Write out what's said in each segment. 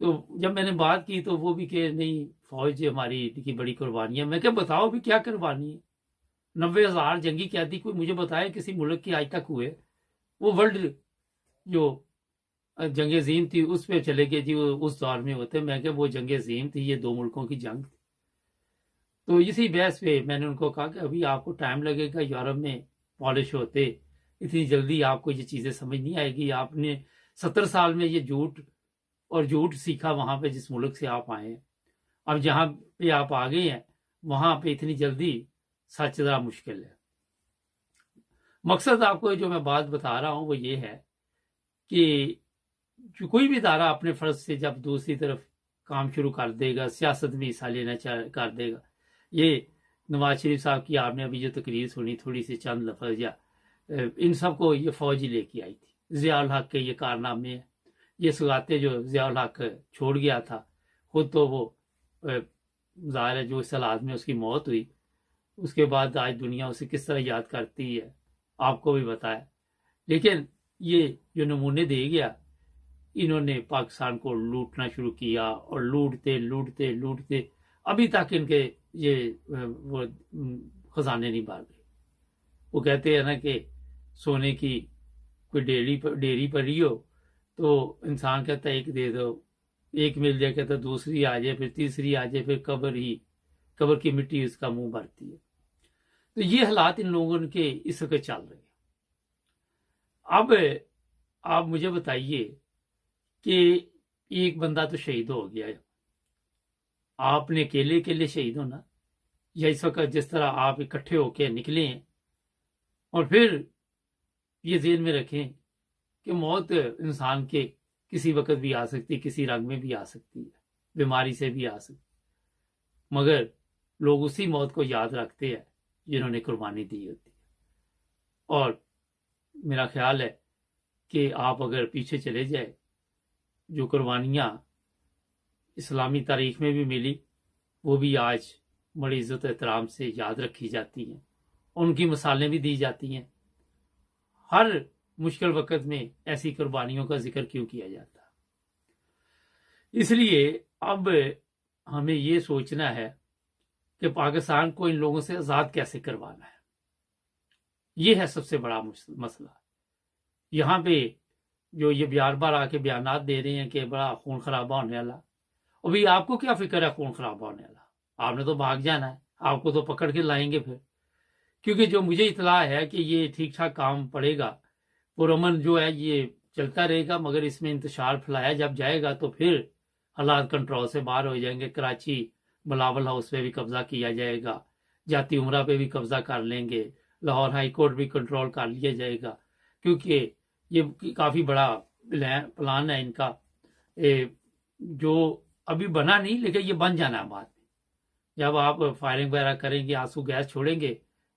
تو جب میں نے بات کی تو وہ بھی کہ نہیں فوج ہماری کی بڑی قربانی ہے. میں کہ بتاؤ بھی کیا قربانی ہے؟ 90,000 جنگی قیدی کوئی مجھے بتائے کسی ملک کی آج تک ہوئے؟ وہ ورلڈ جو جنگ عظیم تھی اس پہ چلے گئے جی، وہ اس دور میں ہوتے. میں کہ وہ جنگ عظیم تھی، یہ 2 ملکوں کی جنگ تھی. تو اسی بحث پہ میں نے ان کو کہا کہ ابھی آپ کو ٹائم لگے گا یورپ میں پالش ہوتے، اتنی جلدی آپ کو یہ چیزیں سمجھ نہیں آئے گی. آپ نے 70 سال میں یہ جھوٹ سیکھا وہاں پہ جس ملک سے آپ آئے ہیں. اب جہاں پہ آپ آ گئے ہیں وہاں پہ اتنی جلدی سچ ذرا مشکل ہے. مقصد آپ کو جو میں بات بتا رہا ہوں وہ یہ ہے کہ جو کوئی بھی ادارہ اپنے فرض سے جب دوسری طرف کام شروع کر دے گا، سیاست میں حصہ لینا کر دے گا. یہ نواز شریف صاحب کی آپ نے ابھی جو تقریر سنی، تھوڑی سی چند لفظ یا ان سب کو یہ فوج ہی لے کے آئی تھی. ضیاء الحق کے یہ کارنامے ہیں، یہ سوگاتیں جو ضیاء الحق چھوڑ گیا تھا. خود تو وہ ظاہر ہے جو اس حالات میں اس کی موت ہوئی، اس کے بعد آج دنیا اسے کس طرح یاد کرتی ہے آپ کو بھی بتایا. لیکن یہ جو نمونے دے گیا، انہوں نے پاکستان کو لوٹنا شروع کیا اور لوٹتے ابھی تک ان کے یہ وہ خزانے نہیں بھر گئے. وہ کہتے ہیں نا کہ سونے کی کوئی ڈیری پڑی ہو تو انسان کہتا ہے ایک دے دو، ایک مل جائے کہتا دوسری آ جائے، پھر تیسری آ جائے، پھر قبر کی مٹی اس کا منہ بھرتی ہے. تو یہ حالات ان لوگوں کے اس وقت چل رہے ہیں. اب آپ مجھے بتائیے کہ ایک بندہ تو شہید ہو گیا ہے، آپ نے اکیلے شہید ہونا، یا اس وقت جس طرح آپ اکٹھے ہو کے نکلے ہیں. اور پھر یہ ذہن میں رکھیں کہ موت انسان کے کسی وقت بھی آ سکتی، کسی رنگ میں بھی آ سکتی ہے، بیماری سے بھی آ سکتی، مگر لوگ اسی موت کو یاد رکھتے ہیں جنہوں نے قربانی دی ہوتی ہے. اور میرا خیال ہے کہ آپ اگر پیچھے چلے جائے، جو قربانیاں اسلامی تاریخ میں بھی ملی وہ بھی آج بڑی عزت و احترام سے یاد رکھی جاتی ہیں، ان کی مثالیں بھی دی جاتی ہیں. ہر مشکل وقت میں ایسی قربانیوں کا ذکر کیوں کیا جاتا؟ اس لیے اب ہمیں یہ سوچنا ہے کہ پاکستان کو ان لوگوں سے آزاد کیسے کروانا ہے. یہ ہے سب سے بڑا مسئلہ. یہاں پہ جو یہ بار بار آ کے بیانات دے رہے ہیں کہ بڑا خون خرابہ ہونے والا، ابھی آپ کو کیا فکر ہے خون خرابہ ہونے والا؟ آپ نے تو بھاگ جانا ہے، آپ کو تو پکڑ کے لائیں گے پھر. کیونکہ جو مجھے اطلاع ہے کہ یہ ٹھیک ٹھاک کام پڑے گا، پرامن جو ہے یہ چلتا رہے گا، مگر اس میں انتشار پھیلایا جب جائے گا تو پھر حالات کنٹرول سے باہر ہو جائیں گے. کراچی بلاول ہاؤس پہ بھی قبضہ کیا جائے گا، جاتی عمرہ پہ بھی قبضہ کر لیں گے، لاہور ہائی کورٹ بھی کنٹرول کر لیا جائے گا. کیونکہ یہ کافی بڑا پلان ہے ان کا، جو ابھی بنا نہیں لیکن یہ بن جانا ہے بعد میں. جب آپ فائرنگ وغیرہ کریں گے، آنسو گیس چھوڑیں گے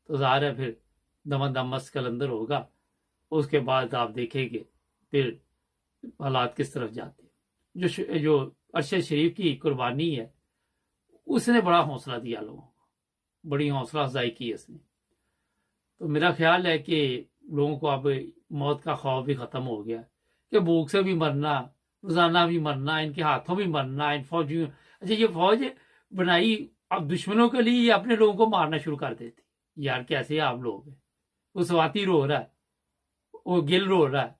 تو ظاہر ہے پھر دم مس کلندر ہوگا. اس کے بعد آپ دیکھیں گے پھر حالات کس طرف جاتے ہیں. جو ارشد شریف کی قربانی ہے اس نے بڑا حوصلہ دیا لوگوں کو، بڑی حوصلہ افزائی کی اس نے. تو میرا خیال ہے کہ لوگوں کو اب موت کا خوف بھی ختم ہو گیا کہ بھوک سے بھی مرنا، روزانہ بھی مرنا، ان کے ہاتھوں بھی مرنا، ان فوجیوں. اچھا یہ فوج بنائی اب دشمنوں کے لیے، یہ اپنے لوگوں کو مارنا شروع کر دیتی. یار کیسے آپ لوگ ہیں؟ وہ سواتی رو رہا ہے، وہ گل رو رہا ہے،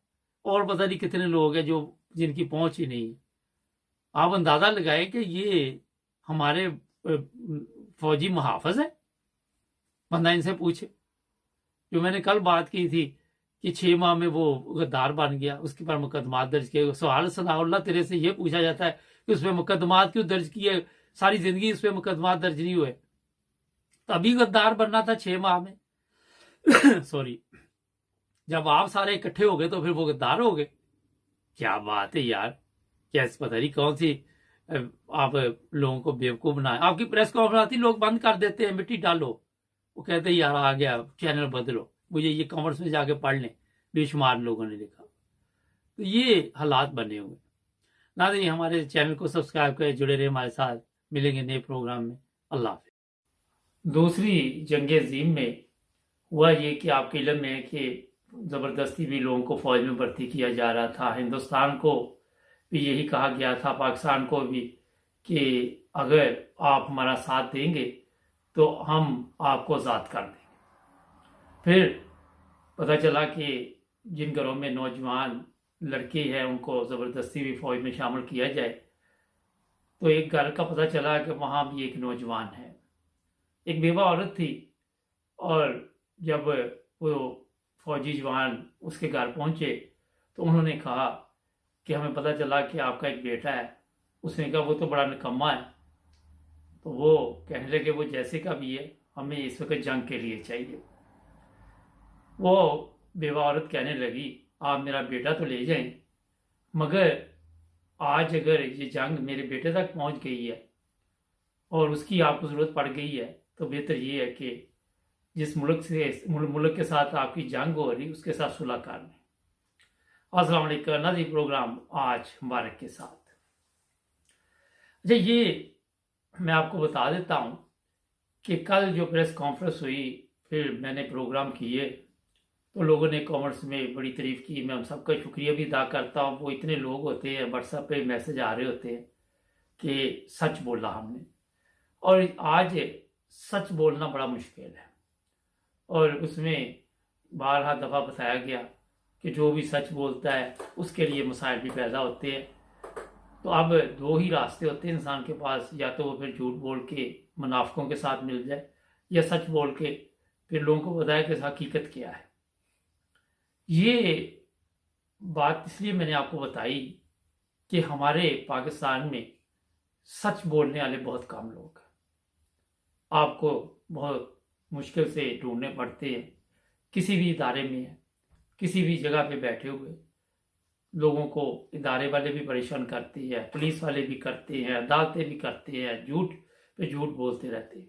اور پتہ نہیں کتنے لوگ ہیں جو جن کی پہنچ ہی نہیں ہے. آپ اندازہ لگائیں کہ یہ ہمارے فوجی محافظ ہیں. بندہ ان سے پوچھے. جو میں نے کل بات کی تھی کہ 6 ماہ میں وہ غدار بن گیا، اس کے پر مقدمات درج کیے. سوال ثناء اللہ تیرے سے یہ پوچھا جاتا ہے کہ اس پہ مقدمات کیوں درج کیے؟ ساری زندگی اس پہ مقدمات درج نہیں ہوئے، تبھی غدار بننا تھا 6 ماہ میں. سوری، جب آپ سارے اکٹھے ہو گئے تو پھر وہ غدار ہو گئے. کیا بات ہے یار، کیسے پتہ نہیں کون سی آپ لوگوں کو بیوقوف بنائے. آپ کی پریس کانفرنس آتی، لوگ بند کر دیتے ہیں، مٹی ڈالو. وہ کہتے ہیں یار آ گیا چینل بدلو. مجھے یہ کامنٹس میں جا کے پڑھ لیں، بے شمار لوگوں نے لکھا. تو یہ حالات بنے ہوئے. ناظرین ہمارے چینل کو سبسکرائب کریں، جڑے رہے ہمارے ساتھ. ملیں گے نئے پروگرام میں. اللہ حافظ. دوسری جنگ عظیم میں ہوا یہ کہ آپ کے علم میں ہے کہ زبردستی بھی لوگوں کو فوج میں بھرتی کیا جا رہا تھا. ہندوستان کو بھی یہی کہا گیا تھا پاکستان کو بھی کہ اگر آپ ہمارا ساتھ دیں گے تو ہم آپ کو آزاد کر دیں گے۔ پھر پتہ چلا کہ جن گھروں میں نوجوان لڑکی ہے ان کو زبردستی بھی فوج میں شامل کیا جائے، تو ایک گھر کا پتہ چلا کہ وہاں بھی ایک نوجوان ہے، ایک بیوہ عورت تھی، اور جب وہ فوجی جوان اس کے گھر پہنچے تو انہوں نے کہا کہ ہمیں پتہ چلا کہ آپ کا ایک بیٹا ہے۔ اس نے کہا وہ تو بڑا نکما ہے۔ تو وہ کہنے لگے وہ جیسے کا بھی ہے، ہمیں اس وقت جنگ کے لیے چاہیے۔ وہ بیوہ عورت کہنے لگی آپ میرا بیٹا تو لے جائیں، مگر آج اگر یہ جنگ میرے بیٹے تک پہنچ گئی ہے اور اس کی آپ کو ضرورت پڑ گئی ہے تو بہتر یہ ہے کہ جس ملک کے ساتھ آپ کی جنگ ہو رہی اس کے ساتھ صلح کر لیں۔ السلام علیکم ناظرین، پروگرام آج مبارک کے ساتھ۔ اچھا، یہ میں آپ کو بتا دیتا ہوں کہ کل جو پریس کانفرنس ہوئی، پھر میں نے پروگرام کیے تو لوگوں نے کامنٹس میں بڑی تعریف کی، میں ان سب کا شکریہ بھی ادا کرتا ہوں۔ وہ اتنے لوگ ہوتے ہیں، واٹس ایپ پہ میسج آ رہے ہوتے ہیں کہ سچ بولا ہم نے، اور آج سچ بولنا بڑا مشکل ہے، اور اس میں بارہا دفعہ بتایا گیا کہ جو بھی سچ بولتا ہے اس کے لیے مسائل بھی پیدا ہوتے ہیں۔ تو اب دو ہی راستے ہوتے ہیں انسان کے پاس، یا تو وہ پھر جھوٹ بول کے منافقوں کے ساتھ مل جائے، یا سچ بول کے پھر لوگوں کو بتائے کہ حقیقت کیا ہے۔ یہ بات اس لیے میں نے آپ کو بتائی کہ ہمارے پاکستان میں سچ بولنے والے بہت کم لوگ ہیں، آپ کو بہت مشکل سے ڈھونڈنے پڑتے ہیں۔ کسی بھی ادارے میں ہیں، کسی بھی جگہ پہ بیٹھے ہوئے لوگوں کو ادارے والے بھی پریشان کرتے ہیں، پولیس والے بھی کرتے ہیں، عدالتیں بھی کرتے ہیں، جھوٹ پہ جھوٹ بولتے رہتے ہیں۔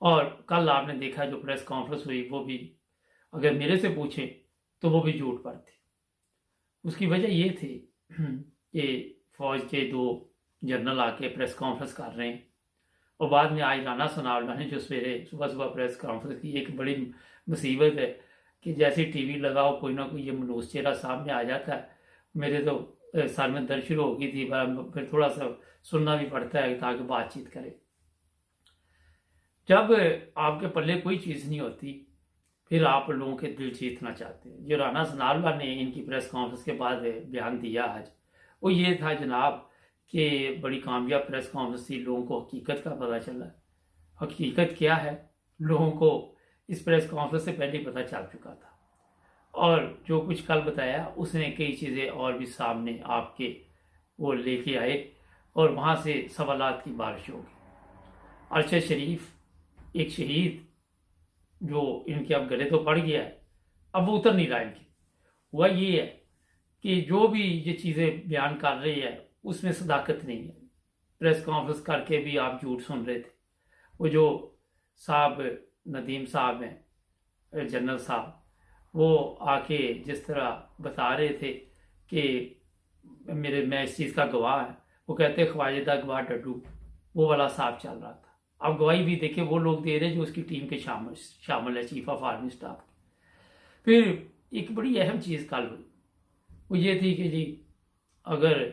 اور کل آپ نے دیکھا جو پریس کانفرنس ہوئی، وہ بھی اگر میرے سے پوچھیں تو وہ بھی جھوٹ پر تھی۔ اس کی وجہ یہ تھی کہ فوج کے دو جنرل آ کے پریس کانفرنس کر رہے ہیں، اور بعد میں آج رانا ثناءاللہ نے جو صبح پریس کانفرنس کی، ایک بڑی مصیبت ہے کہ جیسے ٹی وی لگاؤ کوئی نہ کوئی یہ منوس چہرہ سامنے آ جاتا ہے۔ میرے تو سر میں درد شروع ہو گئی تھی، پھر تھوڑا سا سننا بھی پڑتا ہے تاکہ بات چیت کرے۔ جب آپ کے پلے کوئی چیز نہیں ہوتی پھر آپ لوگوں کے دل جیتنا چاہتے ہیں۔ جو رانا ثناءاللہ نے ان کی پریس کانفرنس کے بعد بیان دیا آج، وہ یہ تھا جناب کہ بڑی کامیاب پریس کانفرنس تھی، لوگوں کو حقیقت کا پتہ چلا۔ حقیقت کیا ہے لوگوں کو اس پریس کانفرنس سے پہلے پتہ چل چکا تھا، اور جو کچھ کل بتایا اس نے کئی چیزیں اور بھی سامنے آپ کے وہ لے کے آئے، اور وہاں سے سوالات کی بارش ہوگی۔ ارشد شریف ایک شہید جو ان کے اب گلے تو پڑ گیا ہے، اب وہ اتر نہیں رہا ان کی۔ ہوا یہ ہے کہ جو بھی یہ چیزیں بیان کر رہے ہیں اس میں صداقت نہیں ہے۔ پریس کانفرنس کر کے بھی آپ جھوٹ سن رہے تھے۔ وہ جو صاحب ندیم صاحب ہیں، جنرل صاحب، وہ آ کے جس طرح بتا رہے تھے کہ میں اس چیز کا گواہ ہے، وہ کہتے خواجہ دا گواہ ڈڈو، وہ والا صاحب چل رہا تھا۔ اب گواہی بھی دیکھیں وہ لوگ دے رہے جو اس کی ٹیم کے شامل ہے، چیف آف آرمی اسٹاف کے۔ پھر ایک بڑی اہم چیز کل ہوئی، وہ یہ تھی کہ جی اگر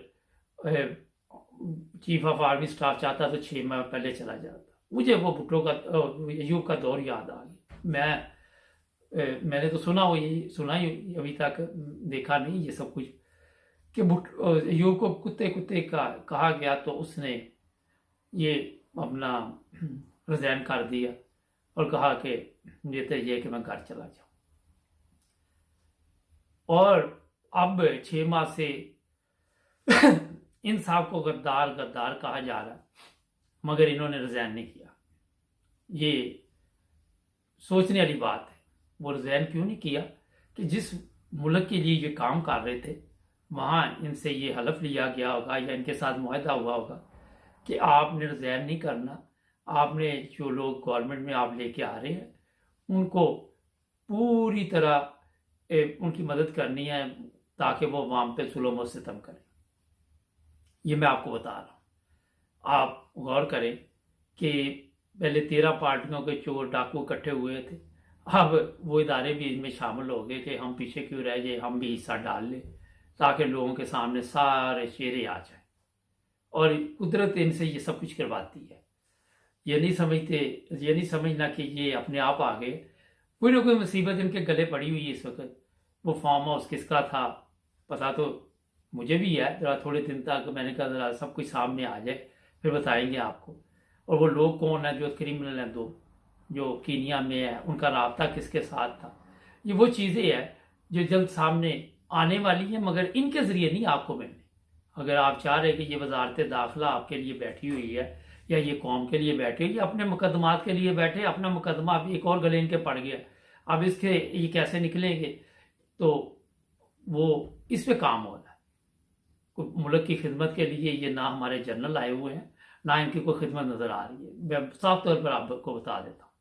چیف آف آرمی اسٹاف چاہتا تو 6 ماہ پہلے چلا جاتا۔ مجھے وہ بھٹو کا ایوب کا دور یاد آ گیا۔ میں نے تو سنا ہی ابھی تک دیکھا نہیں یہ سب کچھ، کہ ایوب کو کتے کا کہا گیا تو اس نے یہ اپنا ریزائن کر دیا اور کہا کہ بہتر یہ کہ میں گھر چلا جاؤں۔ اور اب 6 ماہ سے ان صاحب کو غدار کہا جا رہا ہے، مگر انہوں نے ریزائن نہیں کیا۔ یہ سوچنے والی بات ہے، وہ ریزائن کیوں نہیں کیا کہ جس ملک کے لیے یہ کام کر رہے تھے وہاں ان سے یہ حلف لیا گیا ہوگا یا ان کے ساتھ معاہدہ ہوا ہوگا کہ آپ نے ریزائن نہیں کرنا، آپ نے جو لوگ گورنمنٹ میں آپ لے کے آ رہے ہیں ان کو پوری طرح ان کی مدد کرنی ہے تاکہ وہ عوام پہ ظلم و ستم کریں۔ یہ میں آپ کو بتا رہا ہوں، آپ غور کریں کہ پہلے 13 پارٹیوں کے چور ڈاکو اکٹھے ہوئے تھے، اب وہ ادارے بھی ان میں شامل ہو گئے کہ ہم پیچھے کیوں رہ جائیں، ہم بھی حصہ ڈال لیں۔ تاکہ لوگوں کے سامنے سارے چہرے آ جائیں، اور قدرت ان سے یہ سب کچھ کرواتی ہے۔ یہ نہیں سمجھنا کہ یہ اپنے آپ آ گئے۔ کوئی نہ کوئی مصیبت ان کے گلے پڑی ہوئی ہے اس وقت۔ وہ فارم ہاؤس کس کا تھا پتا تو مجھے بھی ہے، ذرا تھوڑے دن تک میں نے کہا ذرا سب کچھ سامنے آ جائے پھر بتائیں گے آپ کو۔ اور وہ لوگ کون ہیں جو کرمنل ہیں، دو جو کینیا میں ہے، ان کا رابطہ کس کے ساتھ تھا، یہ وہ چیزیں ہیں جو جلد سامنے آنے والی ہیں، مگر ان کے ذریعے نہیں آپ کو ملنے۔ اگر آپ چاہ رہے کہ یہ وزارت داخلہ آپ کے لیے بیٹھی ہوئی ہے یا یہ قوم کے لیے بیٹھے یا اپنے مقدمات کے لیے بیٹھے، اپنا مقدمہ اب ایک اور گلے ان کے پڑ گیا، اب اس کے یہ کیسے نکلیں گے، تو وہ اس پہ کام ہو رہا ہے۔ ملک کی خدمت کے لیے یہ نہ ہمارے جنرل آئے ہوئے ہیں، نہ ان کی کوئی خدمت نظر آ رہی ہے۔ میں صاف طور پر آپ کو بتا دیتا ہوں،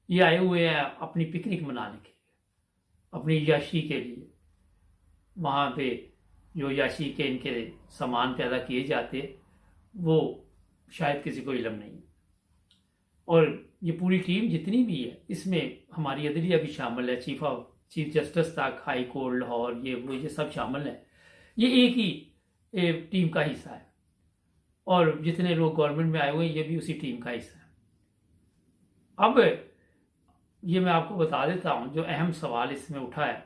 یہ آئے ہوئے ہیں اپنی پکنک منانے کے لیے، اپنی یاشی کے لیے۔ وہاں پہ جو یاشی کے ان کے سامان پیدا کیے جاتے وہ شاید کسی کو علم نہیں ہے۔ اور یہ پوری ٹیم جتنی بھی ہے اس میں ہماری عدلیہ بھی شامل ہے، چیف جسٹس تک، ہائی کورٹ لاہور، یہ سب شامل ہیں۔ یہ ایک ہی ٹیم کا حصہ ہے، اور جتنے لوگ گورنمنٹ میں آئے ہوئے ہیں یہ بھی اسی ٹیم کا حصہ ہے۔ اب یہ میں آپ کو بتا دیتا ہوں جو اہم سوال اس میں اٹھا ہے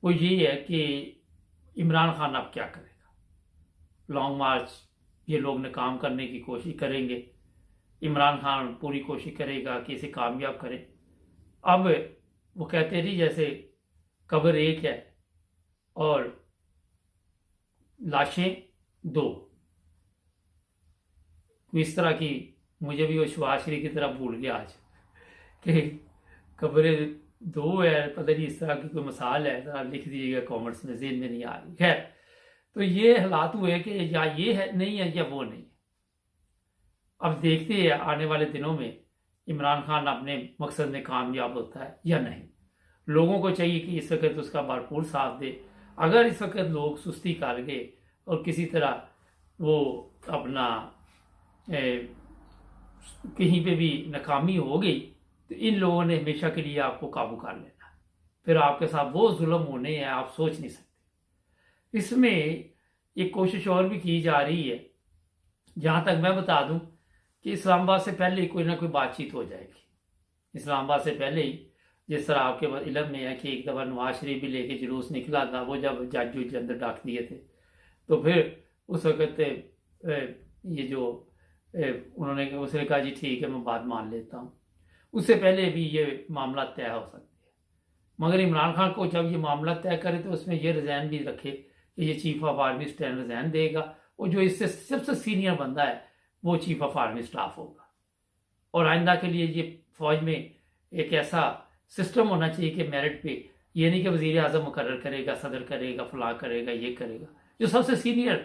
وہ یہ ہے کہ عمران خان اب کیا کرے گا۔ لانگ مارچ یہ لوگ ناکام کرنے کی کوشش کریں گے، عمران خان پوری کوشش کرے گا کہ اسے کامیاب کرے۔ اب وہ کہتے نہیں جیسے قبر ایک ہے اور لاشیں دو، اس طرح کی مجھے بھی وہ شباز شریف کی طرح بھول گیا آج کہ قبریں دو ہے، پتہ نہیں اس طرح کی کوئی مثال ہے، ذرا لکھ دیجیے گا کامنٹس میں، ذہن میں نہیں آ رہی۔ خیر، تو یہ حالات ہوئے کہ یا یہ ہے نہیں ہے یا وہ نہیں ہے۔ اب دیکھتے ہیں آنے والے دنوں میں عمران خان اپنے مقصد میں کامیاب ہوتا ہے یا نہیں۔ لوگوں کو چاہیے کہ اس وقت اس کا بھرپور ساتھ دے۔ اگر اس وقت لوگ سستی کر گئے اور کسی طرح وہ اپنا کہیں پہ بھی ناکامی ہو گئی تو ان لوگوں نے ہمیشہ کے لیے آپ کو قابو کر لینا، پھر آپ کے ساتھ وہ ظلم ہونے ہیں آپ سوچ نہیں سکتے۔ اس میں ایک کوشش اور بھی کی جا رہی ہے، جہاں تک میں بتا دوں کہ اسلام آباد سے پہلے ہی کوئی نہ کوئی بات چیت ہو جائے گی۔ اسلام آباد سے پہلے ہی، جس طرح آپ کے علم میں ہے کہ ایک دفعہ نواز شریف بھی لے کے جلوس نکلا تھا، وہ جب جج اندر ڈاک دیے تھے تو پھر اس وقت یہ جو انہوں نے اس نے کہا جی ٹھیک ہے میں بات مان لیتا ہوں، اس سے پہلے بھی یہ معاملہ طے ہو سکتے ہیں۔ مگر عمران خان کو جب یہ معاملہ طے کرے تو اس میں یہ رضائن بھی رکھے کہ یہ چیف آف آرمی اسٹاف رضائن دے گا، اور جو اس سے سب سے سینئر بندہ ہے وہ چیف آف آرمی اسٹاف ہوگا۔ اور آئندہ کے لیے یہ فوج میں ایک ایسا سسٹم ہونا چاہیے کہ میرٹ پہ، یہ نہیں کہ وزیر اعظم مقرر کرے گا، صدر کرے گا، فلاں کرے گا، یہ کرے گا، جو سب سے سینئر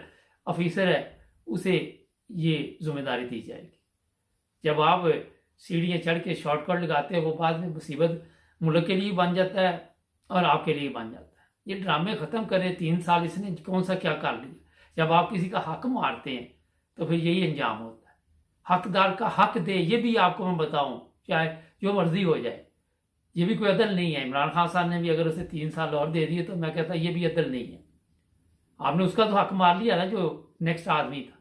آفیسر ہے اسے یہ ذمہ داری دی جائے گی۔ جب آپ سیڑھیاں چڑھ کے شارٹ کٹ لگاتے ہیں وہ بعد میں مصیبت ملک کے لیے بن جاتا ہے اور آپ کے لیے بن جاتا ہے۔ یہ ڈرامے ختم کریں، 3 سال اس نے کون سا کیا کر لیا۔ جب آپ کسی کا حق مارتے ہیں تو پھر یہی انجام ہوتا ہے۔ حقدار کا حق دے، یہ بھی آپ کو میں بتاؤں چاہے جو مرضی ہو جائے، یہ بھی کوئی عدل نہیں ہے۔ عمران خان صاحب نے بھی اگر اسے 3 سال اور دے دیے تو میں کہتا یہ بھی عدل نہیں ہے۔ آپ نے اس کا تو حق مار لیا نا جو نیکسٹ آدمی تھا۔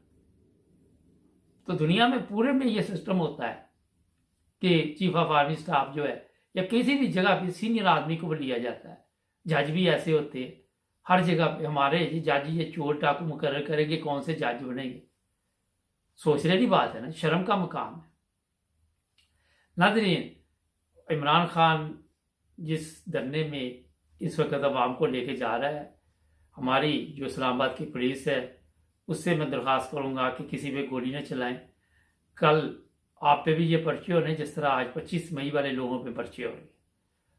تو دنیا میں پورے میں یہ سسٹم ہوتا ہے کہ چیف آف آرمی اسٹاف جو ہے یا کسی بھی جگہ پہ سینئر آدمی کو لیا جاتا ہے۔ جج بھی ایسے ہوتے ہیں ہر جگہ پہ۔ ہمارے جج یہ چور ڈاکو مقرر کریں گے، کون سے جج بنیں گے؟ سوچنے کی بات ہے نا، شرم کا مقام ہے۔ ناظرین، عمران خان جس دھرنے میں اس وقت عوام کو لے کے جا رہا ہے، ہماری جو اسلام آباد کی پولیس ہے اس سے میں درخواست کروں گا کہ کسی پہ گولی نہ چلائیں۔ کل آپ پہ بھی یہ پرچے ہونے جس طرح آج 25 مئی والے لوگوں پہ پرچے ہو رہے ہیں،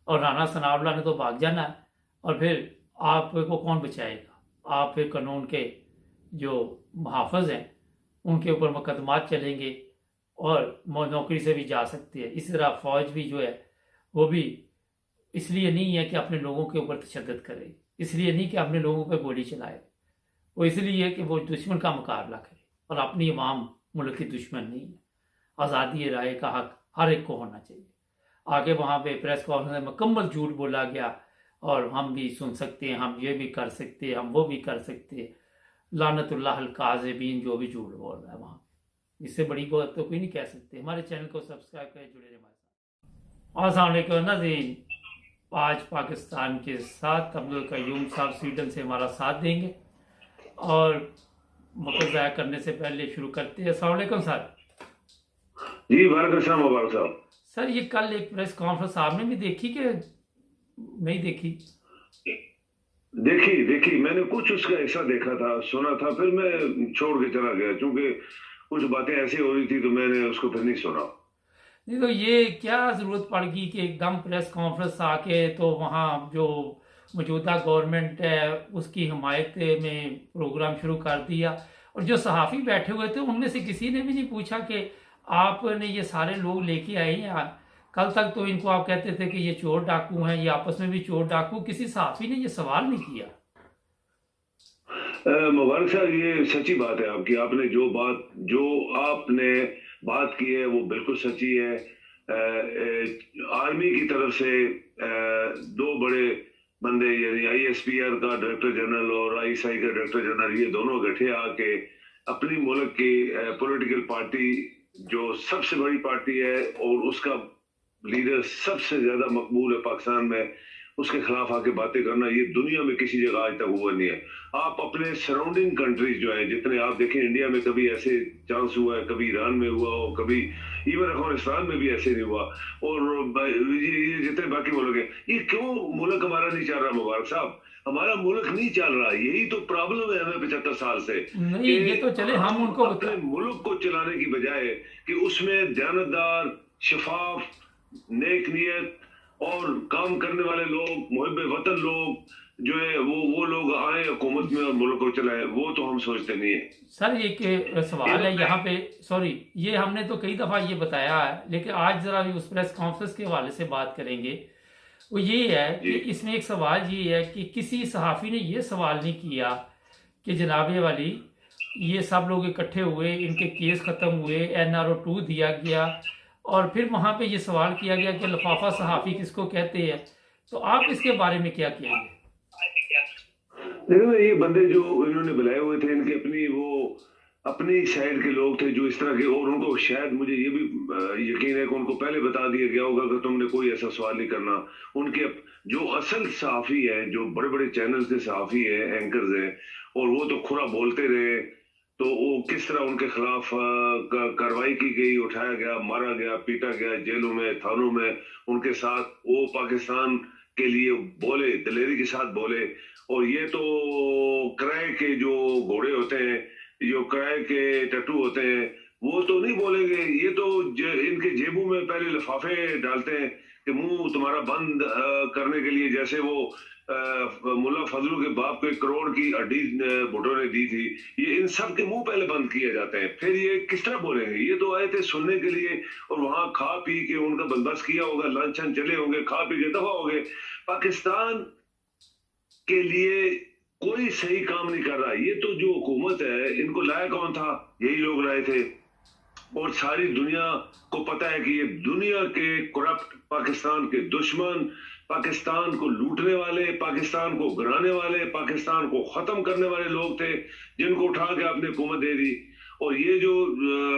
اور رانا ثناء اللہ نے تو بھاگ جانا ہے، اور پھر آپ کو کون بچائے گا؟ آپ پھر قانون کے جو محافظ ہیں ان کے اوپر مقدمات چلیں گے اور نوکری سے بھی جا سکتے ہیں۔ اسی طرح فوج بھی جو ہے وہ بھی اس لیے نہیں ہے کہ اپنے لوگوں کے اوپر تشدد کرے، اس لیے نہیں کہ اپنے لوگوں پہ گولی چلائے، وہ اس لیے کہ وہ دشمن کا مقابلہ کرے، اور اپنی عوام ملک کی دشمن نہیں ہے۔ آزادی رائے کا حق ہر ایک کو ہونا چاہیے۔ آگے وہاں پہ پریس کانفرنس میں مکمل جھوٹ بولا گیا، اور ہم بھی سن سکتے ہیں، ہم یہ بھی کر سکتے ہیں، ہم وہ بھی کر سکتے ہیں. لعنت اللہ الکاذبین، جو بھی جھوٹ بول رہا ہے وہاں، اس سے بڑی بات تو کوئی نہیں کہہ سکتے. ہمارے چینل کو سبسکرائب کریں، جڑے رہیں ہمارے ساتھ. السلام علیکم ناظرین، آج پاکستان کے ساتھ عبد القیوم صاحب سویڈن سے ہمارا ساتھ دیں گے، اور وقت ضائع کرنے سے پہلے شروع کرتے ہیں. السلام علیکم سر. جی وعلیکم السلام مبارک صاحب. سر یہ کل ایک پریس کانفرنس آپ نے بھی دیکھی کہ نہیں دیکھی؟ دیکھی میں نے کچھ اس کا حصہ دیکھا تھا، سنا تھا، پھر میں چھوڑ کے چلا گیا چونکہ کچھ باتیں ایسی ہو رہی تھی تو میں نے اس کو پھر نہیں سنا. نہیں تو یہ کیا ضرورت پڑ گئی کہ ایک دم پریس کانفرنس آ کے تو وہاں جو موجودہ گورنمنٹ ہے اس کی حمایت میں پروگرام شروع کر دیا، اور جو صحافی بیٹھے ہوئے تھے ان میں سے کسی نے بھی نہیں پوچھا کہ آپ نے یہ سارے لوگ لے کے آئے ہیں. کل تک تو ان کو آپ کہتے تھے کہ یہ چور ڈاکو ہیں، یہ آپس میں بھی چور ڈاکو، کسی صحافی نے یہ سوال نہیں کیا. مبارک صاحب یہ سچی بات ہے آپ کی، آپ نے جو آپ نے بات کی ہے وہ بالکل سچی ہے. آرمی کی طرف سے دو بڑے بندے یعنی آئی ایس پی آر کا ڈائریکٹر جنرل اور آئی ایس آئی کا ڈائریکٹر جنرل، یہ دونوں گٹھے آ کے اپنی ملک کی پولیٹیکل پارٹی جو سب سے بڑی پارٹی ہے اور اس کا لیڈر سب سے زیادہ مقبول ہے پاکستان میں، اس کے خلاف آ کے باتیں کرنا یہ دنیا میں کسی جگہ آج تک ہوا نہیں ہے. آپ اپنے سراؤنڈنگ کنٹریز جو ہیں جتنے آپ دیکھیں، انڈیا میں کبھی ایسے چانس ہوا ہے، کبھی ایران میں ہوا ہو، کبھی ایون افغانستان میں بھی ایسے نہیں ہوا، اور یہ جتنے باقی ملک ہیں، یہ کیوں ملک ہمارا نہیں چل رہا مبارک صاحب؟ ہمارا ملک نہیں چل رہا، یہی تو پرابلم ہے ہمیں 75 سال سے. نہیں یہ تو چلے ہم ان کو اپنے ملک کو چلانے کی بجائے کہ اس میں دیانتدار، شفاف، نیک نیت اور کام کرنے والے لوگ، محب وطن لوگ جو ہے وہ لوگ آئیں حکومت میں اور ملک کو چلائیں، وہ تو ہم سوچتے نہیں ہیں. سر ایک سوال ہے یہاں پہ، سوری یہ ہم نے تو کئی دفعہ یہ بتایا ہے، لیکن آج ذرا اس پریس کانفرنس کے حوالے سے بات کریں گے. وہ یہ ہے کہ اس میں ایک سوال یہ ہے کہ کسی صحافی نے یہ سوال نہیں کیا کہ جناب والی یہ سب لوگ اکٹھے ہوئے، ان کے کیس ختم ہوئے، NRO 2 دیا گیا، اور پھر وہاں پہ یہ سوال کیا گیا کہ لفافہ صحافی کس کو کہتے ہیں. تو آپ اس کے بارے میں کیا کہیں گے؟ یہ بندے جو انہوں نے بلائے ہوئے تھے، ان کے اپنی سائڈ کے لوگ تھے جو اس طرح کے، اور ان کو شاید مجھے یہ بھی یقین ہے کہ ان کو پہلے بتا دیا گیا ہوگا کہ تم نے کوئی ایسا سوال نہیں کرنا. ان کے جو اصل صحافی ہیں، جو بڑے بڑے چینلز کے صحافی ہیں، اینکرز ہیں، اور وہ تو کھرا بولتے رہے، تو وہ کس طرح ان کے خلاف کارروائی کی گئی، اٹھایا گیا، مارا گیا، پیٹا گیا، جیلوں میں، تھانوں میں، ان کے ساتھ وہ پاکستان کے لیے بولے، دلیری کے ساتھ بولے. اور یہ تو کرائے کے جو گھوڑے ہوتے ہیں، جو کرائے کے ٹٹو ہوتے ہیں، وہ تو نہیں بولیں گے. یہ تو ان کے جیبوں میں پہلے لفافے ڈالتے ہیں کہ منہ تمہارا بند کرنے کے لیے، جیسے وہ ملا فضلو کے باپ کو 1 کروڑ کی ہڈی بھٹو نے دی تھی. یہ ان سب کے منہ پہلے بند کیے جاتے ہیں، پھر یہ کس طرح بولیں گے؟ یہ تو آئے تھے سننے کے لیے، اور وہاں کھا پی کے ان کا بندوبست کیا ہوگا، لنچ چلے ہوں گے، کھا پی کے دفعہ ہو گئے. پاکستان کے لیے کوئی صحیح کام نہیں کر رہا. یہ تو جو حکومت ہے، ان کو لایا کون تھا؟ یہی لوگ لائے تھے، اور ساری دنیا کو پتا ہے کہ یہ دنیا کے کرپٹ، پاکستان کے دشمن، پاکستان کو لوٹنے والے، پاکستان کو گرانے والے، پاکستان کو ختم کرنے والے لوگ تھے جن کو اٹھا کے آپ نے حکومت دے دی. اور یہ جو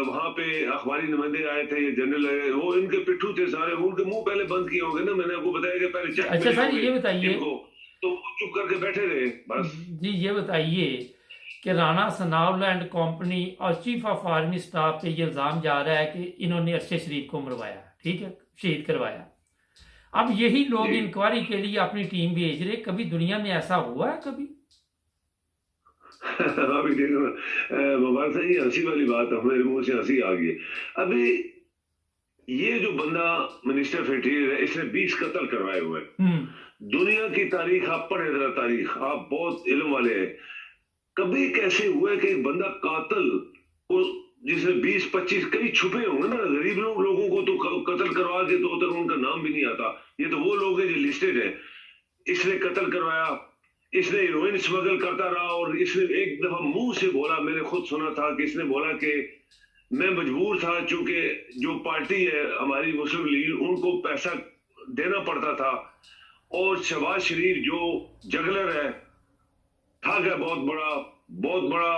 وہاں پہ اخباری نمائندے آئے تھے، یہ جنرل آئے، وہ ان کے پٹھو تھے سارے، ان کے منہ پہلے بند کیے ہو گئے نا. میں نے آپ کو بتایا کہ پہلے چیک. اچھا سر یہ بتائیے، تو چپ کر کے بیٹھے رہے بس. جی یہ بتائیے کہ رانا ثناء اللہ اینڈ کمپنی اور چیف آف آرمی سٹاف پہ یہ الزام جا رہا ہے کہ انہوں نے ارشد شریف کو مروایا، ٹھیک ہے، شہید کروایا. اب یہی لوگ انکوائری کے لیے اپنی ٹیم بھیج رہے. کبھی دنیا میں ایسا ہوا ہے کبھی؟ ابھی دیکھو مبارک صاحب، یہ ہنسی والی بات ہے، میرے منہ سے ہنسی آ گئی. ابھی یہ جو بندہ منسٹر فیٹیر ہے، اس نے 20 قتل کروائے ہوئے. دنیا کی تاریخ آپ پڑھے ذرا، تاریخ آپ بہت علم والے ہیں. کبھی کیسے ہوا ہے کہ ایک بندہ قاتل کو، جس نے 20-25 کئی چھپے ہوں گے نا، غریب لوگوں کو تو قتل کروا کے تو ادھر ان کا نام بھی نہیں آتا. یہ تو وہ لوگ ہیں جو لسٹڈ ہیں. اس نے قتل کروایا، اس نے ہیروئن اسمگل کرتا رہا، اور اس نے ایک دفعہ منہ سے بولا، میں نے خود سنا تھا کہ اس نے بولا کہ میں مجبور تھا، چونکہ جو پارٹی ہے ہماری مسلم لیگ، ان کو پیسہ دینا پڑتا تھا، اور شہباز شریف جو جگلر ہے، ٹھاگ ہے، بہت بڑا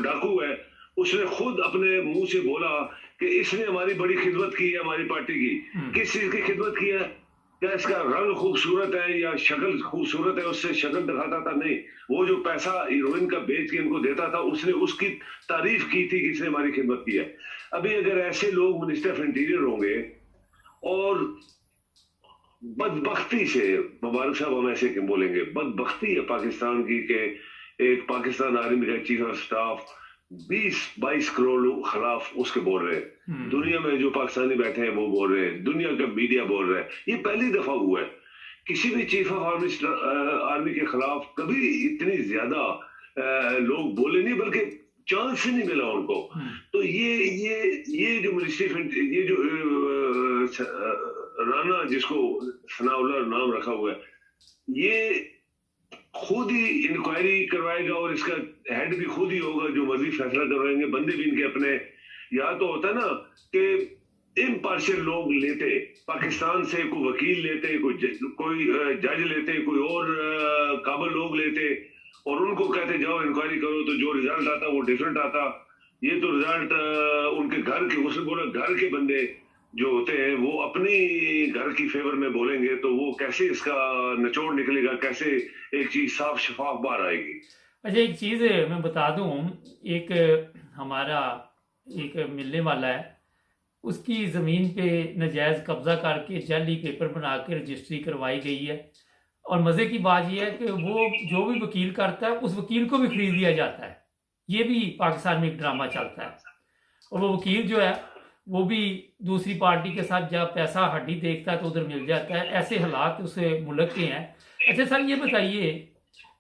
ڈاکو ہے، اس نے خود اپنے منہ سے بولا کہ اس نے ہماری بڑی خدمت کی ہے، ہماری پارٹی کی۔ کس چیز کی خدمت کی ہے؟ کیا اس کا رنگ خوبصورت ہے یا شکل خوبصورت ہے، اس سے شکل دکھاتا تھا؟ نہیں، وہ جو پیسہ ہیروئن کا بیچ کے ان کو دیتا تھا، اس نے اس کی تعریف کی تھی کہ اس نے ہماری خدمت کی ہے۔ ابھی اگر ایسے لوگ منسٹر آف انٹیریئر ہوں گے، اور بدبختی سے مبارک صاحب ہم ایسے کہ بولیں گے، بدبختی ہے پاکستان کی کہ ایک پاکستان آرمی کا چیف آف سٹاف 20-22 کروڑ لوگ خلاف اس کے بول رہے ہیں، دنیا میں جو پاکستانی بیٹھے ہیں وہ بول رہے ہیں، دنیا کا میڈیا بول رہا ہے۔ یہ پہلی دفعہ ہوا ہے کسی بھی چیف آف آرمی کے خلاف، کبھی اتنی زیادہ لوگ بولے نہیں، بلکہ چانس ہی نہیں ملا ان کو۔ تو یہ جو منسٹری، یہ جو رانا جس کو ثناء اللہ نام رکھا ہوا ہے، یہ خود ہی انکوائری کروائے گا، اور اس کا ہیڈ بھی خود ہی ہوگا، جو مرضی فیصلہ کروائیں گے۔ بندے بھی ان کے اپنے، یا تو ہوتا نا کہ امپارشل لوگ لیتے، پاکستان سے کوئی وکیل لیتے، کوئی جج لیتے، کوئی اور قابل لوگ لیتے، اور ان کو کہتے جاؤ انکوائری کرو، تو جو رزلٹ آتا وہ ڈیفرنٹ آتا۔ یہ تو رزلٹ ان کے گھر کے، اس نے بولا گھر کے بندے جو ہوتے ہیں وہ اپنی گھر کی فیور میں بولیں گے، تو وہ کیسے اس کا نچوڑ نکلے گا، کیسے ایک چیز صاف شفاف باہر آئے گی؟ اچھا، ایک چیز میں بتا دوں، ایک ہمارا ایک ملنے والا ہے، اس کی زمین پہ ناجائز قبضہ کر کے جعلی پیپر بنا کے رجسٹری کروائی گئی ہے، اور مزے کی بات یہ ہے کہ وہ جو بھی وکیل کرتا ہے اس وکیل کو بھی خرید لیا جاتا ہے۔ یہ بھی پاکستان میں ایک ڈرامہ چلتا ہے، اور وہ وکیل جو ہے وہ بھی دوسری پارٹی کے ساتھ جب پیسہ ہڈی دیکھتا ہے تو ادھر مل جاتا ہے۔ ایسے حالات اس ملک کے ہیں۔ اچھا سر، یہ بتائیے،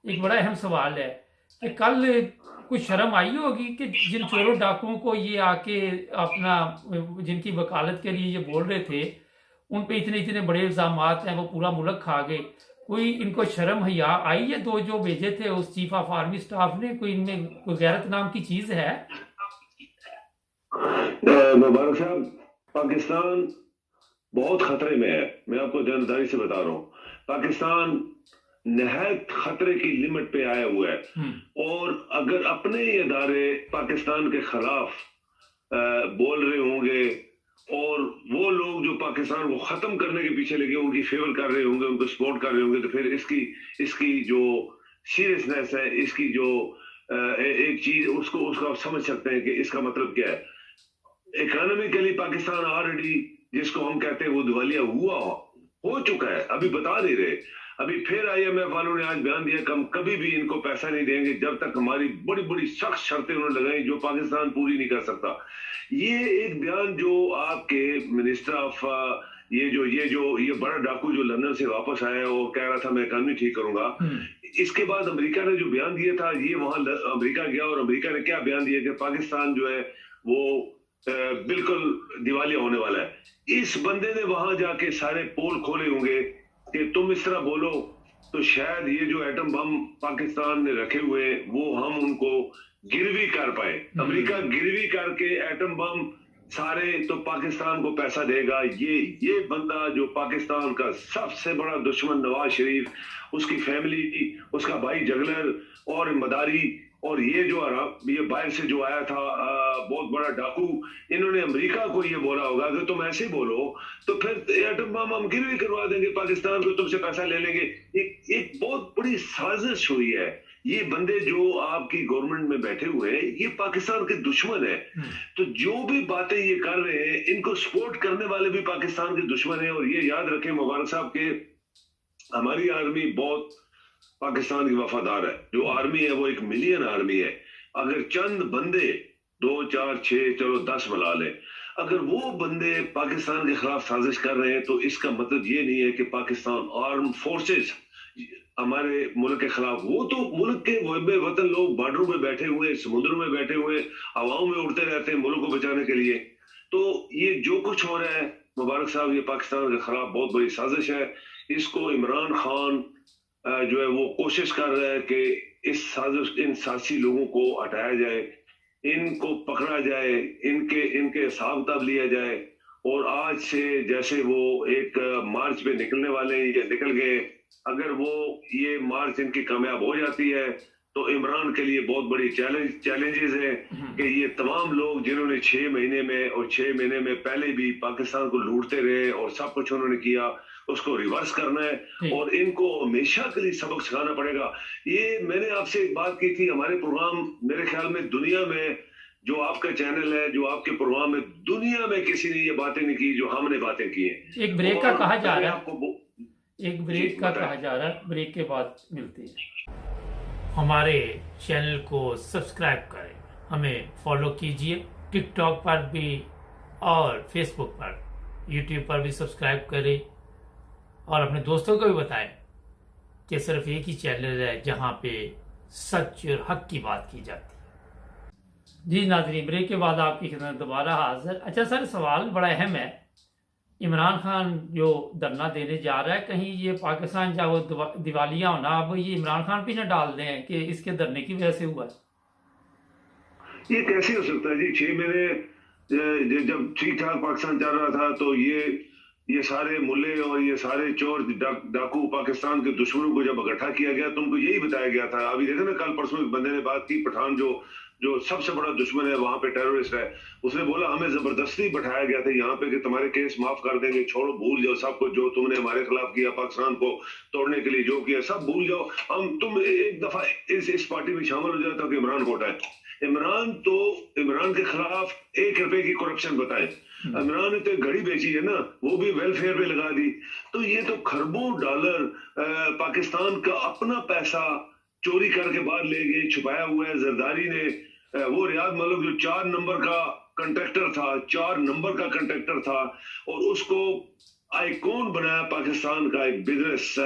ایک بڑا اہم سوال ہے کہ کل کچھ شرم آئی ہوگی کہ جن چوروں ڈاکوؤں کو یہ آ کے اپنا، جن کی وکالت کے لیے یہ بول رہے تھے، ان پہ اتنے بڑے الزامات ہیں، وہ پورا ملک کھا گئے، کوئی ان کو شرم حیا آئی ہے؟ دو جو بھیجے تھے اس چیف آف آرمی سٹاف نے، کوئی ان میں کوئی غیرت نام کی چیز ہے؟ مبارک صاحب، پاکستان بہت خطرے میں ہے، میں آپ کو جانکاری سے بتا رہا ہوں۔ پاکستان نہایت خطرے کی لمٹ پہ آیا ہوا ہے، اور اگر اپنے ادارے پاکستان کے خلاف بول رہے ہوں گے، اور وہ لوگ جو پاکستان کو ختم کرنے کے پیچھے لگے ان کی فیور کر رہے ہوں گے، ان کو سپورٹ کر رہے ہوں گے، تو پھر اس کی جو سیریسنیس ہے، اس کی جو ایک چیز، اس کو آپ سمجھ سکتے ہیں کہ اس کا مطلب کیا ہے۔ اکانومیکلی پاکستان آلریڈی، جس کو ہم کہتے ہیں وہ دیوالیہ ہو چکا ہے، ابھی بتا نہیں رہے۔ ابھی پھر IMF والوں نے آج بیان دیا کہ ہم کبھی بھی ان کو پیسہ نہیں دیں گے جب تک ہماری بڑی سخت شرطیں انہوں نے لگائی جو پاکستان پوری نہیں کر سکتا۔ یہ ایک بیان جو آپ کے منسٹر آف یہ بڑا ڈاکو جو لندن سے واپس آیا اور کہہ رہا تھا میں اکانومی ٹھیک کروں گا، اس کے بعد امریکہ نے جو بیان دیا تھا، یہ وہاں امریکہ گیا اور امریکہ نے کیا بیان دیا کہ پاکستان جو ہے وہ بالکل دیوالیہ ہونے والا ہے۔ اس بندے نے وہاں جا کے سارے پول کھولے ہوں گے کہ تم اس طرح بولو تو شاید یہ جو ایٹم بم پاکستان نے رکھے ہوئے وہ ہم ان کو گروی کر پائے۔ امریکہ گروی کر کے ایٹم بم سارے تو پاکستان کو پیسہ دے گا۔ یہ بندہ جو پاکستان کا سب سے بڑا دشمن نواز شریف، اس کی فیملی، اس کا بھائی جگلر اور مداری، اور یہ باہر سے جو آیا تھا بہت بڑا ڈاکو، انہوں نے امریکہ کو یہ بولا ہوگا کہ تم ایسے بولو تو پھر ایٹم بم ہم گروی کروا دیں گے، پاکستان کو تم سے پیسہ لے لیں گے۔ ایک بہت بڑی سازش ہوئی ہے۔ یہ بندے جو آپ کی گورنمنٹ میں بیٹھے ہوئے ہیں یہ پاکستان کے دشمن ہیں، تو جو بھی باتیں یہ کر رہے ہیں ان کو سپورٹ کرنے والے بھی پاکستان کے دشمن ہیں۔ اور یہ یاد رکھیں مبارک صاحب کہ ہماری آرمی بہت پاکستان کی وفادار ہے۔ جو آرمی ہے وہ 1 ملین آرمی ہے۔ اگر چند بندے 2 4 6 چلو 10 ملا لیں، اگر وہ بندے پاکستان کے خلاف سازش کر رہے ہیں تو اس کا مطلب یہ نہیں ہے کہ پاکستان آرم فورسز ہمارے ملک کے خلاف، وہ تو ملک کے وطن لوگ بارڈروں میں بیٹھے ہوئے، سمندروں میں بیٹھے ہوئے، ہواؤں میں اڑتے رہتے ہیں ملک کو بچانے کے لیے۔ تو یہ جو کچھ ہو رہا ہے مبارک صاحب، یہ پاکستان کے خلاف بہت بڑی سازش ہے۔ اس کو عمران خان جو ہے وہ کوشش کر رہا ہے کہ ان سازشی لوگوں کو ہٹایا جائے، ان کو پکڑا جائے، ان کے حساب کتاب لیا جائے، اور آج سے جیسے وہ ایک مارچ پہ نکلنے والے یا نکل گئے، اگر وہ یہ مارچ ان کی کامیاب ہو جاتی ہے تو عمران کے لیے بہت بڑی چیلنجز ہے کہ یہ تمام لوگ جنہوں نے 6 مہینے میں اور 6 مہینے میں پہلے بھی پاکستان کو لوٹتے رہے اور سب کچھ انہوں نے کیا، اس کو ریورس کرنا ہے اور ان کو ہمیشہ کے لیے سبق سکھانا پڑے گا۔ یہ میں نے آپ سے ایک بات کی تھی، ہمارے پروگرام میرے خیال میں دنیا میں جو آپ کا چینل ہے، جو آپ کے پروگرام ہے، دنیا میں کسی نے یہ باتیں نہیں کی جو ہم نے باتیں کی ہیں۔ ایک بریک کا کہا جا رہا ہے، ایک بریک کا کہا جا رہا ہے، بریک کے بعد ملتے ہیں۔ ہمارے چینل کو سبسکرائب کریں، ہمیں فالو کیجئے، ٹک ٹاک پر بھی اور فیس بک پر، یوٹیوب پر بھی سبسکرائب کریں، اور اپنے دوستوں کو بھی بتائیں کہ صرف ایک ہی چینل ہے جہاں پہ سچ اور حق کی بات کی جاتی ہے۔ جی ناظرین، بریک کے بعد آپ کی خدمت دوبارہ حاضر۔ اچھا سر، سوال بڑا اہم ہے، عمران خان جو دھرنا دینے جا رہا ہے، کہیں یہ پاکستان جا وہ دیوالیہ ہونا اب یہ عمران خان پہ نہ ڈال دیں کہ اس کے دھرنے کی وجہ سے ہوا ہے؟ یہ کیسے ہو سکتا ہے جی؟ 6 مہینے جب ٹھیک ٹھاک پاکستان چل رہا تھا تو یہ سارے ملے اور یہ سارے چور ڈاکو پاکستان کے دشمنوں کو جب اکٹھا کیا گیا تو ان کو یہی بتایا گیا تھا۔ ابھی دیکھیں نا، کل پرسوں ایک بندے نے بات کی، پٹھان جو سب سے بڑا دشمن ہے وہاں پہ، ٹیرورسٹ ہے، اس نے بولا ہمیں زبردستی بٹھایا گیا تھا یہاں پہ کہ تمہارے کیس معاف کر دیں گے، چھوڑو، بھول جاؤ سب کچھ جو تم نے ہمارے خلاف کیا، پاکستان کو توڑنے کے لیے جو کیا سب بھول جاؤ، تم ایک دفعہ اس پارٹی میں شامل ہو جاتا کہ عمران کو ہٹائے۔ عمران کے خلاف 1 روپے کی کرپشن بتائے، عمران نے تو ایک گھڑی بیچی ہے نا، وہ بھی ویلفیئر پہ لگا دی، تو یہ تو کھربوں ڈالر پاکستان کا اپنا پیسہ چوری کر کے باہر لے گئے، چھپایا ہوا ہے۔ زرداری نے وہ ریاض ملک جو 4 نمبر کا کنٹریکٹر تھا اور اس کو آئیکون بنایا پاکستان کا، ایک بزنس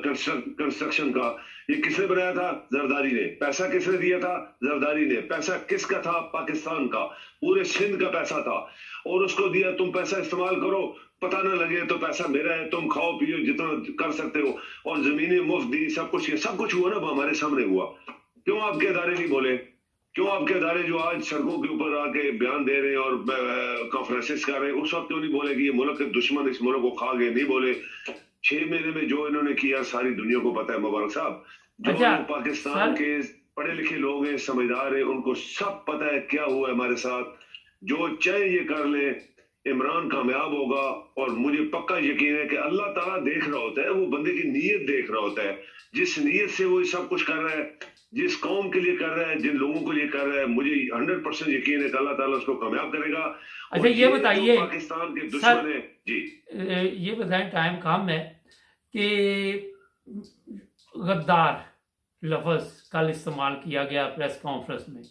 کنسٹرکشن کا، یہ کس نے بنایا تھا؟ زرداری نے۔ پیسہ کس نے دیا تھا؟ زرداری نے۔ پیسہ کس کا تھا؟ پاکستان کا، پورے سندھ کا پیسا تھا، اور اس کو دیا تم پیسہ استعمال کرو، پتہ نہ لگے تو پیسہ میرا ہے، تم کھاؤ پیو جتنا کر سکتے ہو، اور زمینیں مفت دی، سب کچھ ہوا نا، ہمارے سامنے ہوا۔ کیوں آپ کے ادارے نہیں بولے؟ کیوں آپ کے ادارے جو آج سڑکوں کے اوپر آ کے بیان دے رہے ہیں اور کانفرنسز کر رہے ہیں، اس وقت کیوں نہیں بولے کہ یہ ملک کے دشمن اس ملک کو کھا گئے؟ نہیں بولے۔ 6 مہینے میں جو انہوں نے کیا ساری دنیا کو پتا ہے مبارک صاحب۔ جو پاکستان کے پڑھے لکھے لوگ ہیں، سمجھدار ہیں، ان کو سب پتا ہے کیا ہوا ہے ہمارے ساتھ۔ جو چاہے یہ کر لیں، عمران کامیاب ہوگا، اور مجھے پکا یقین ہے کہ اللہ تعالیٰ دیکھ رہا ہوتا ہے، وہ بندے کی نیت دیکھ رہا ہوتا ہے، جس نیت سے وہ سب کچھ کر رہا ہے، جس قوم کے لیے کر رہا ہے، جن لوگوں کے لیے کر رہا ہے، مجھے 100% یقین ہے کہ اللہ تعالیٰ اس کو کامیاب کرے گا۔ اچھا یہ بتائیے پاکستان کے دشمن ہے جی، یہ بتائیں، ٹائم کم ہے، کہ غدار لفظ کل استعمال کیا گیا پریس کانفرنس میں،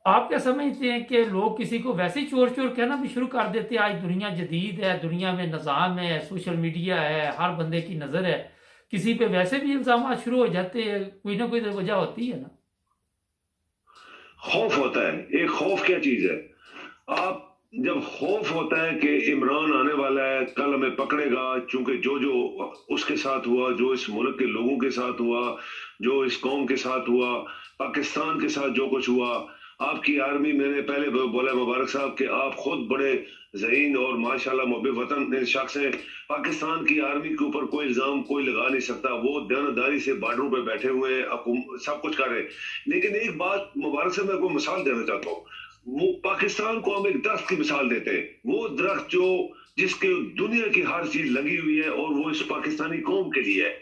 آپ کیا سمجھتے ہیں کہ لوگ کسی کو ویسے ہی چور چور کہنا بھی شروع کر دیتے؟ آج دنیا جدید ہے، دنیا میں نظام ہے، سوشل میڈیا ہے، ہر بندے کی نظر ہے، کسی پہ ویسے بھی الزامات شروع ہو جاتے ہیں، کوئی نہ کوئی وجہ ہوتی ہے نا؟ خوف ہوتا ہے۔ ایک خوف کیا چیز ہے؟ آپ جب خوف ہوتا ہے کہ عمران آنے والا ہے، کل ہمیں پکڑے گا، چونکہ جو اس کے ساتھ ہوا، جو اس ملک کے لوگوں کے ساتھ ہوا، جو اس قوم کے ساتھ ہوا، پاکستان کے ساتھ جو کچھ ہوا، آپ کی آرمی، میں نے پہلے بولا مبارک صاحب کہ آپ خود بڑے ذہین اور ماشاءاللہ محب وطن شخص ہیں، پاکستان کی آرمی کے اوپر کوئی الزام کوئی لگا نہیں سکتا، وہ دیانتداری سے بارڈروں پہ بیٹھے ہوئے ہیں، سب کچھ کر رہے ہیں۔ لیکن ایک بات مبارک صاحب میں کو مثال دینا چاہتا ہوں، وہ پاکستان کو ہم ایک درخت کی مثال دیتے ہیں، وہ درخت جس کے دنیا کی ہر چیز لگی ہوئی ہے اور وہ اس پاکستانی قوم کے لیے ہے،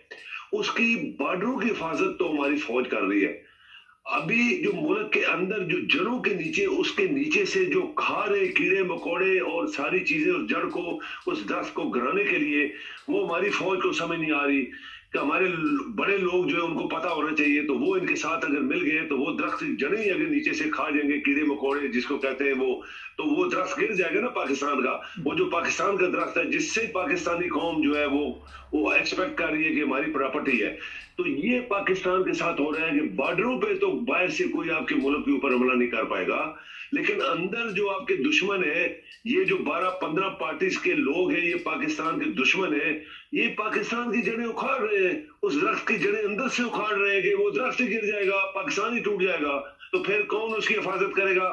اس کی بارڈروں کی حفاظت تو ہماری فوج کر رہی ہے۔ ابھی جو ملک کے اندر جو جڑوں کے نیچے، اس کے نیچے سے جو کھا رہے کیڑے مکوڑے اور ساری چیزیں اس جڑ کو، اس درخت کو گرانے کے لیے، وہ ہماری فوج کو سمجھ نہیں آ رہی کہ ہمارے بڑے لوگ جو ہے ان کو پتہ ہونا چاہیے، تو وہ ان کے ساتھ اگر مل گئے تو وہ درخت کی جڑیں اگر نیچے سے کھا جائیں گے کیڑے مکوڑے جس کو کہتے ہیں تو وہ درخت گر جائے گا نا پاکستان کا، وہ جو پاکستان کا درخت ہے جس سے پاکستانی قوم جو ہے وہ ایکسپیکٹ کر رہی ہے کہ ہماری پراپرٹی ہے۔ تو یہ پاکستان کے ساتھ ہو رہا ہے کہ بارڈروں پہ تو باہر سے کوئی آپ کے ملک کے اوپر حملہ نہیں کر پائے گا، لیکن اندر جو آپ کے دشمن ہیں، یہ جو 12-15 پارٹیز کے لوگ ہیں، یہ پاکستان کے دشمن ہیں، یہ پاکستان کی جڑیں اکھاڑ رہے ہیں، اس درخت کی جڑیں اندر سے اکھاڑ رہے ہیں کہ وہ درخت ہی گر جائے گا، پاکستان ہی ٹوٹ جائے گا، تو پھر کون اس کی حفاظت کرے گا؟